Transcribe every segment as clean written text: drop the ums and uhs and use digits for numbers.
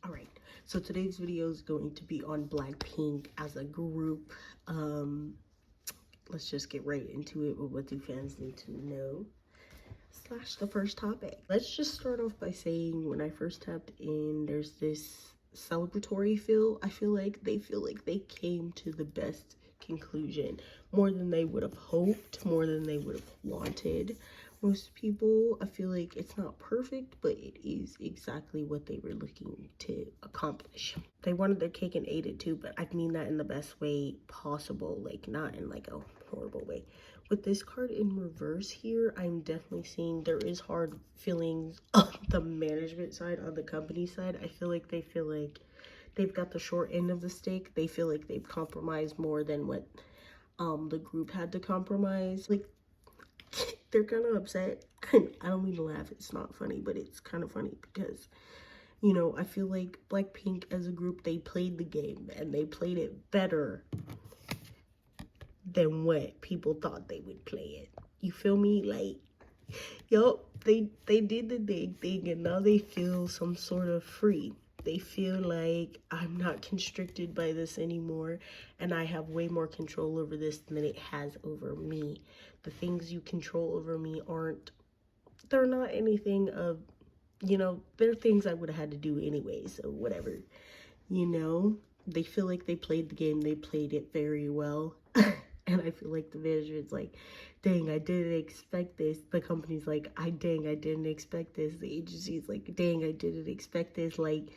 All right, so today's video is going to be on BlackPink as a group. Let's just get right into it with what do fans need to know slash the first topic. Let's just start off by saying when I first tapped in, there's this celebratory feel. I feel like they came to the best conclusion, more than they would have hoped, more than they would have wanted. Most people, I feel like it's not perfect, but it is exactly what they were looking to accomplish. They wanted their cake and ate it too, but I mean that in the best way possible, like not in like a horrible way. With this card in reverse here, I'm definitely seeing there is hard feelings on the management side, on the company side. I feel like they've got the short end of the stick. They feel like they've compromised more than what the group had to compromise. Like, they're kind of upset. I don't mean to laugh, it's not funny, but it's kind of funny because, you know, I feel like BlackPink as a group, they played the game and they played it better than what people thought they would play it. You feel me? Like, yup, they did the dang thing and now they feel some sort of free. They feel like I'm not constricted by this anymore and I have way more control over this than it has over me. The things you control over me they're not anything of, you know, they're things I would have had to do anyway, so whatever. You know, they feel like they played the game, they played it very well. And I feel like the management's like, dang, I didn't expect this. The company's like, I didn't expect this. The agency's like, dang, I didn't expect this. Like,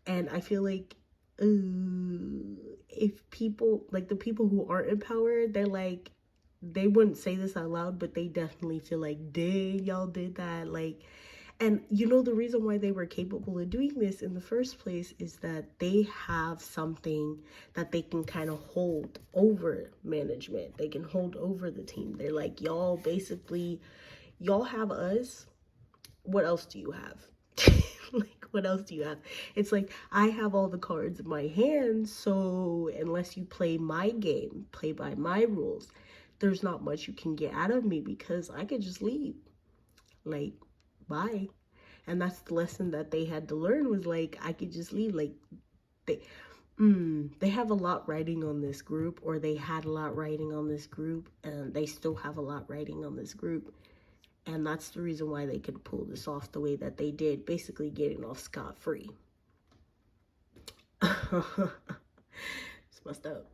and I feel like if people, like the people who aren't in power, they're like, they wouldn't say this out loud, but they definitely feel like, dang, y'all did that. Like, and you know, the reason why they were capable of doing this in the first place is that they have something that they can kind of hold over management. They can hold over the team. They're like, y'all basically, y'all have us. What else do you have? Like, what else do you have? It's like, I have all the cards in my hand, so unless you play my game, play by my rules, there's not much you can get out of me because I could just leave. Like, bye. And that's the lesson that they had to learn, was like, I could just leave. Like, they have a lot riding on this group, or they had a lot riding on this group, and they still have a lot riding on this group. And that's the reason why they could pull this off the way that they did, basically getting off scot-free. It's messed up.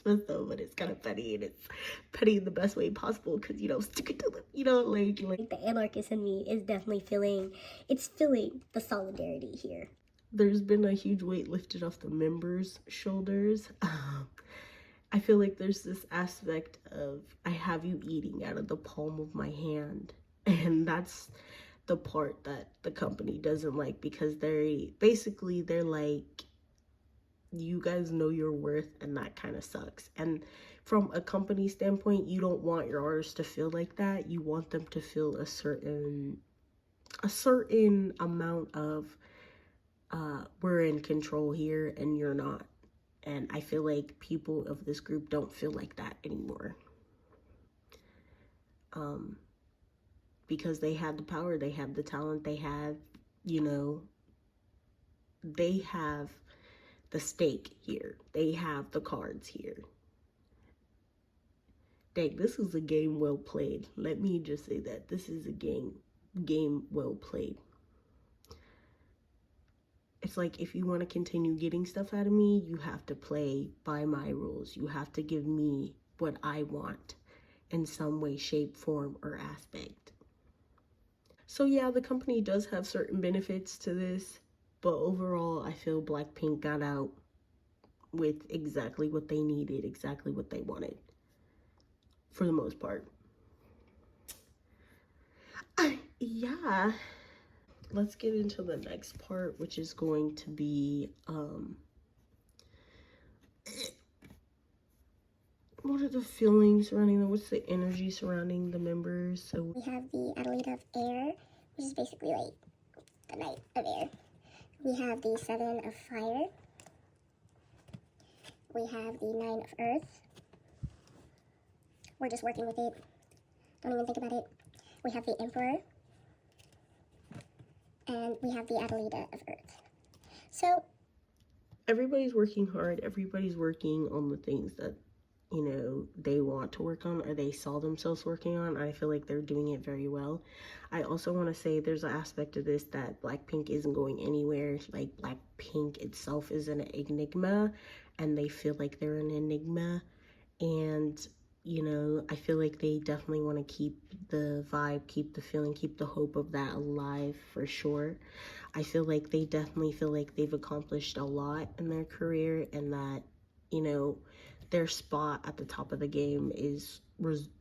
But it's kind of funny, and it's petty in the best way possible because, you know, stick it to them, you know, like the anarchist in me is definitely feeling the solidarity here. There's been a huge weight lifted off the members' shoulders. I feel like there's this aspect of, I have you eating out of the palm of my hand, and that's the part that the company doesn't like, because they're like, you guys know your worth, and that kind of sucks. And from a company standpoint, you don't want your artists to feel like that. You want them to feel a certain amount of we're in control here and you're not. And I feel like people of this group don't feel like that anymore, because they have the power, they have the talent, they have, you know, they have the stake here. They have the cards here. Dang, this is a game well played. Let me just say that. This is a game well played. It's like, if you want to continue getting stuff out of me, you have to play by my rules. You have to give me what I want in some way, shape, form, or aspect. So yeah, the company does have certain benefits to this, but overall, I feel BlackPink got out with exactly what they needed, exactly what they wanted, for the most part. Yeah. Let's get into the next part, which is going to be, what are the feelings surrounding them? What's the energy surrounding the members? So We have the Adelaide of Air, which is basically like the Knight of Air. We have the Seven of Fire. We have the Nine of Earth. We're just working with it. Don't even think about it. We have the Emperor. and we have the Adelita of Earth. So everybody's working hard. Everybody's working on the things that, you know, they want to work on or they saw themselves working on. I feel like they're doing it very well. I also want to say there's an aspect of this that BlackPink isn't going anywhere. Like, BlackPink itself is an enigma, and they feel like they're an enigma. And, you know, I feel like they definitely want to keep the vibe, keep the feeling, keep the hope of that alive for sure. I feel like they definitely feel like they've accomplished a lot in their career, and that, you know, their spot at the top of the game is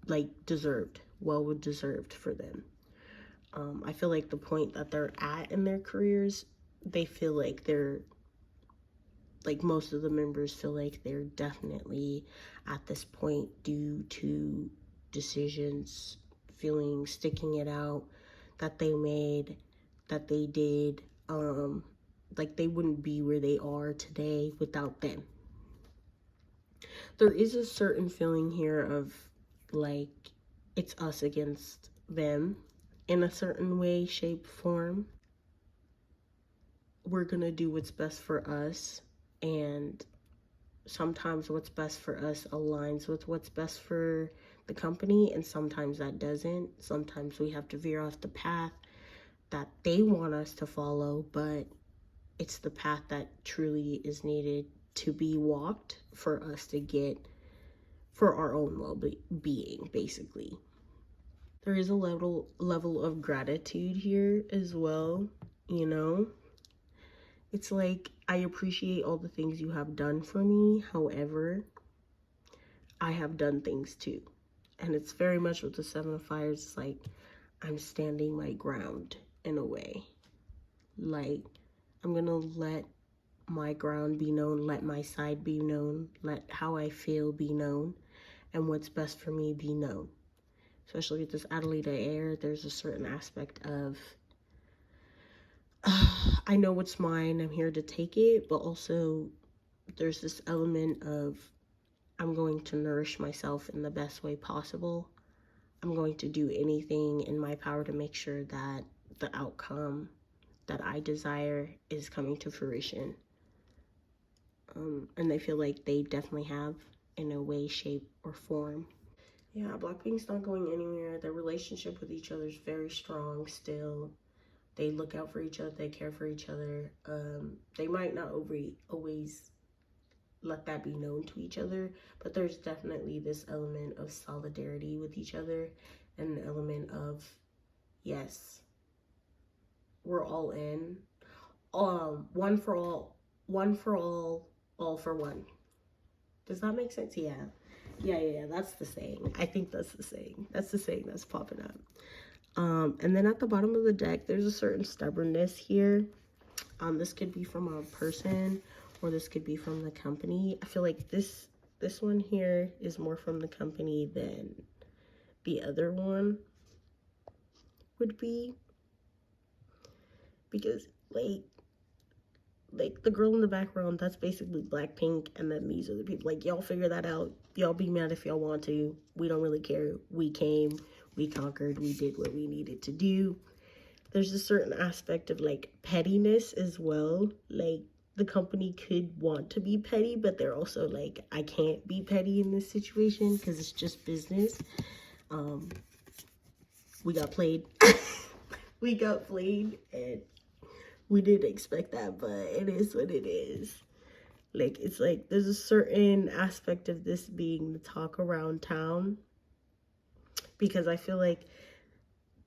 like deserved, well deserved for them. I feel like the point that they're at in their careers, they feel like they're, like, most of the members feel like they're definitely at this point due to decisions, feeling, sticking it out that they made, that they did. Like, they wouldn't be where they are today without them. There is a certain feeling here of, like, it's us against them in a certain way, shape, form. We're gonna do what's best for us, and sometimes what's best for us aligns with what's best for the company, and sometimes that doesn't. Sometimes we have to veer off the path that they want us to follow, but it's the path that truly is needed to be walked for us to get, for our own well-being, basically. There is a level of gratitude here as well, you know. It's like, I appreciate all the things you have done for me. However, I have done things too. And it's very much with the Seven of Fires. It's like, I'm standing my ground in a way. Like, I'm going to let my ground be known, let my side be known, let how I feel be known, and what's best for me be known. Especially with this Adelita air, there's a certain aspect of, I know what's mine, I'm here to take it, but also there's this element of, I'm going to nourish myself in the best way possible. I'm going to do anything in my power to make sure that the outcome that I desire is coming to fruition. And they feel like they definitely have, in a way, shape, or form. Yeah, BlackPink's not going anywhere. Their relationship with each other is very strong still. They look out for each other. They care for each other. They might not always let that be known to each other, but there's definitely this element of solidarity with each other, and an element of, yes, we're all in. One for all for one. Does that make sense? Yeah. Yeah, that's the saying. I think that's the saying. That's the saying that's popping up. And then at the bottom of the deck, there's a certain stubbornness here. This could be from a person, or this could be from the company. I feel like this one here is more from the company than the other one would be. Because, like the girl in the background, that's basically BlackPink, and then these are the people. Like, y'all figure that out. Y'all be mad if y'all want to. We don't really care. We came, we conquered, we did what we needed to do. There's a certain aspect of, like, pettiness as well. Like, the company could want to be petty, but they're also like, I can't be petty in this situation because it's just business. We got played. We got played, and we didn't expect that, but it is what it is. Like, it's like there's a certain aspect of this being the talk around town, because I feel like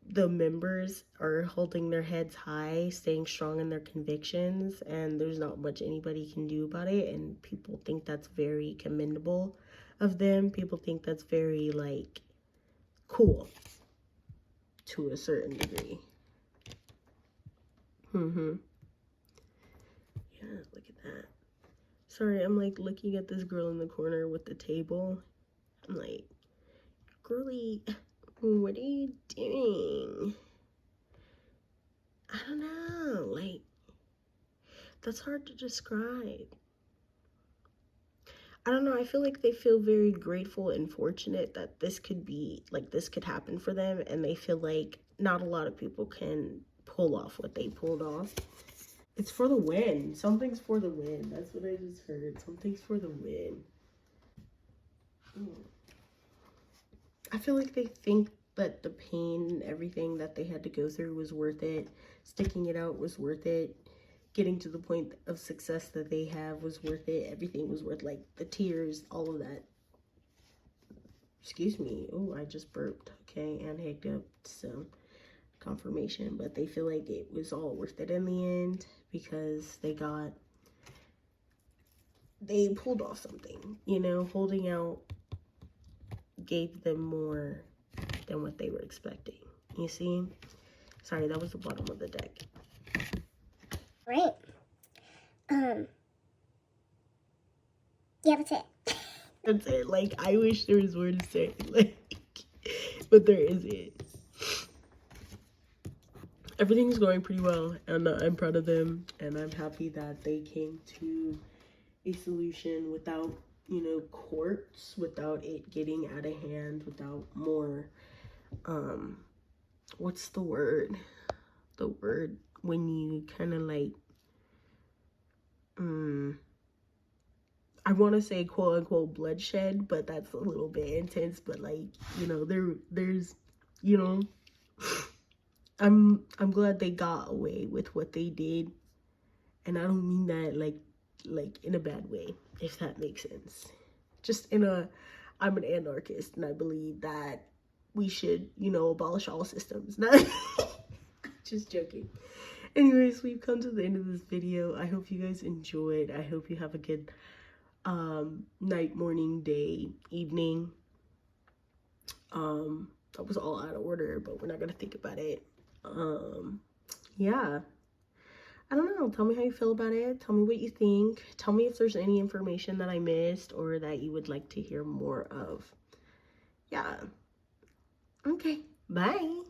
the members are holding their heads high, staying strong in their convictions, and there's not much anybody can do about it. And people think that's very commendable of them. People think that's very, like, cool to a certain degree. Yeah, look at that. Sorry, I'm like looking at this girl in the corner with the table. I'm like, girly, what are you doing? I don't know, like, that's hard to describe. I don't know, I feel like they feel very grateful and fortunate that this could be, like, this could happen for them, and they feel like not a lot of people can pull off what they pulled off. It's for the win. Something's for the win. That's what I just heard. Something's for the win. I feel like they think that the pain and everything that they had to go through was worth it. Sticking it out was worth it. Getting to the point of success that they have was worth it. Everything was worth, like, the tears, all of that. Excuse me. Oh, I just burped. Okay, and hiccuped. So, confirmation. But they feel like it was all worth it in the end because they pulled off something. You know, holding out gave them more than what they were expecting. You see? Sorry, that was the bottom of the deck. Right. Yeah, that's it. That's it. Like, I wish there was more to say. Like, but there isn't. Everything's going pretty well, and I'm proud of them, and I'm happy that they came to a solution without, you know, courts, without it getting out of hand, without more, what's the word? The word when you kind of like, I want to say quote unquote bloodshed, but that's a little bit intense. But like, you know, there's, you know, I'm glad they got away with what they did, and I don't mean that like in a bad way, if that makes sense. Just in a, I'm an anarchist, and I believe that we should, you know, abolish all systems. Not just joking. Anyways, we've come to the end of this video. I hope you guys enjoyed. I hope you have a good night, morning, day, evening. That was all out of order, but we're not gonna think about it. Yeah, I don't know. Tell me how you feel about it. Tell me what you think. Tell me if there's any information that I missed or that you would like to hear more of. Yeah. Okay, bye.